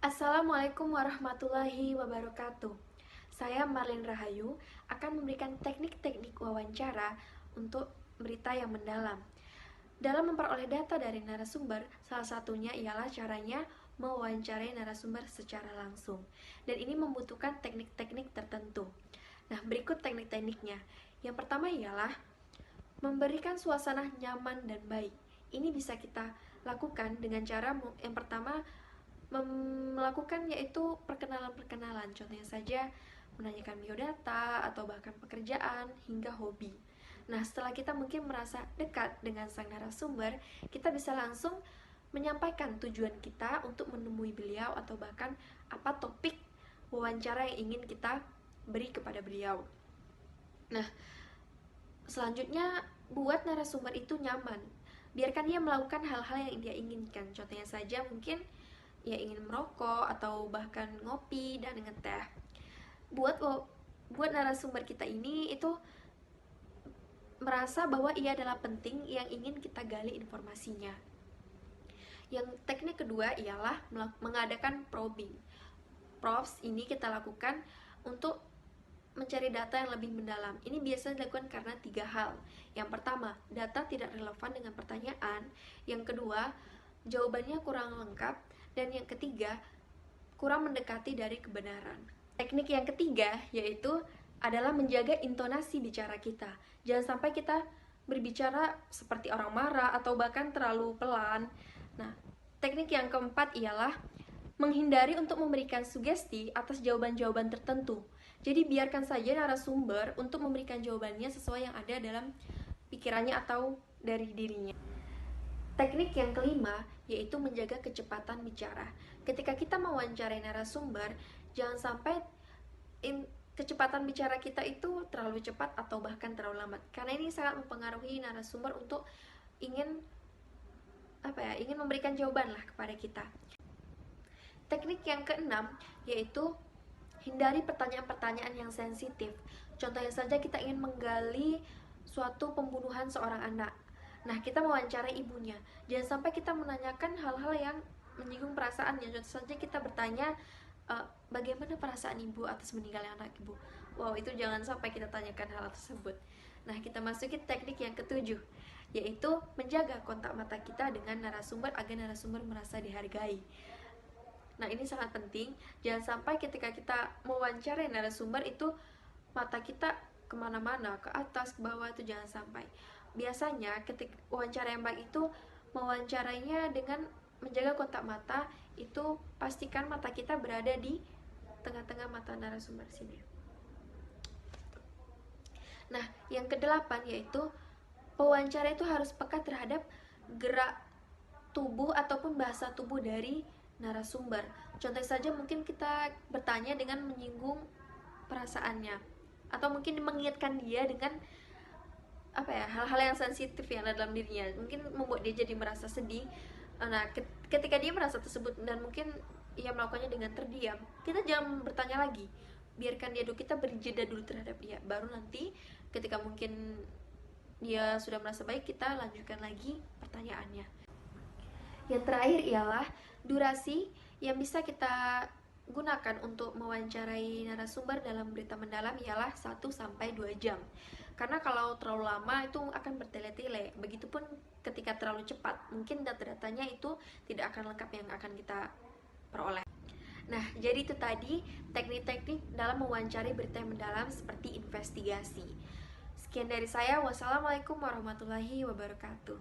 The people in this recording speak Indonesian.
Assalamualaikum warahmatullahi wabarakatuh. Saya Marlin Rahayu akan memberikan teknik-teknik wawancara untuk berita yang mendalam. Dalam memperoleh data dari narasumber, salah satunya ialah caranya mewawancarai narasumber secara langsung. Dan ini membutuhkan teknik-teknik tertentu. Nah, berikut teknik-tekniknya. Yang pertama ialah memberikan suasana nyaman dan baik. Ini bisa kita lakukan dengan cara yang pertama melakukan yaitu perkenalan-perkenalan. Contohnya saja menanyakan biodata atau bahkan pekerjaan hingga hobi. Nah, setelah kita mungkin merasa dekat dengan sang narasumber, kita bisa langsung menyampaikan tujuan kita untuk menemui beliau atau bahkan apa topik wawancara yang ingin kita beri kepada beliau. Nah, selanjutnya buat narasumber itu nyaman. Biarkan dia melakukan hal-hal yang dia inginkan. Contohnya saja mungkin ia ingin merokok atau bahkan ngopi dan ngeteh. Buat narasumber kita ini itu merasa bahwa ia adalah penting yang ingin kita gali informasinya. Yang teknik kedua ialah mengadakan probing. Probes ini kita lakukan untuk mencari data yang lebih mendalam. Ini biasanya dilakukan karena 3 hal. Yang pertama, data tidak relevan dengan pertanyaan. Yang kedua, jawabannya kurang lengkap. Dan yang ketiga, kurang mendekati dari kebenaran. Teknik yang ketiga yaitu adalah menjaga intonasi bicara kita. Jangan sampai kita berbicara seperti orang marah atau bahkan terlalu pelan. Nah, teknik yang keempat ialah menghindari untuk memberikan sugesti atas jawaban-jawaban tertentu. Jadi biarkan saja narasumber untuk memberikan jawabannya sesuai yang ada dalam pikirannya atau dari dirinya. Teknik yang kelima yaitu menjaga kecepatan bicara. Ketika kita mewawancarai narasumber, jangan sampai kecepatan bicara kita itu terlalu cepat atau bahkan terlalu lambat. Karena ini sangat mempengaruhi narasumber untuk ingin memberikan jawaban lah kepada kita. Teknik yang keenam yaitu hindari pertanyaan-pertanyaan yang sensitif. Contohnya saja kita ingin menggali suatu pembunuhan seorang anak. Nah, kita mewawancarai ibunya. Jangan sampai kita menanyakan hal-hal yang menyinggung perasaannya. Contoh saja kita bertanya, bagaimana perasaan ibu atas meninggalnya anak ibu? Wow, itu jangan sampai kita tanyakan hal tersebut. Nah, kita masuki teknik yang ketujuh, yaitu menjaga kontak mata kita dengan narasumber agar narasumber merasa dihargai. Nah, ini sangat penting. Jangan sampai ketika kita mewawancarai narasumber itu mata kita kemana-mana, ke atas, ke bawah, itu jangan sampai. Biasanya ketika wawancara yang baik itu mewawancarainya dengan menjaga kontak mata, itu pastikan mata kita berada di tengah-tengah mata narasumber sini. Nah, yang kedelapan yaitu pewawancara itu harus peka terhadap gerak tubuh ataupun bahasa tubuh dari narasumber. Contoh saja mungkin kita bertanya dengan menyinggung perasaannya atau mungkin mengingatkan dia dengan hal-hal yang sensitif yang ada dalam dirinya, mungkin membuat dia jadi merasa sedih. Nah, ketika dia merasa tersebut dan mungkin ia melakukannya dengan terdiam, kita jangan bertanya lagi, biarkan dia dulu, kita beri jeda dulu terhadap dia, baru nanti ketika mungkin dia sudah merasa baik, kita lanjutkan lagi pertanyaannya. Yang terakhir ialah durasi yang bisa kita gunakan untuk mewawancarai narasumber dalam berita mendalam ialah 1-2 jam. Karena kalau terlalu lama itu akan bertele-tele. Begitupun ketika terlalu cepat, mungkin data-datanya itu tidak akan lengkap yang akan kita peroleh. Nah, jadi itu tadi teknik-teknik dalam mewawancarai berita yang mendalam seperti investigasi. Sekian dari saya. Wassalamualaikum warahmatullahi wabarakatuh.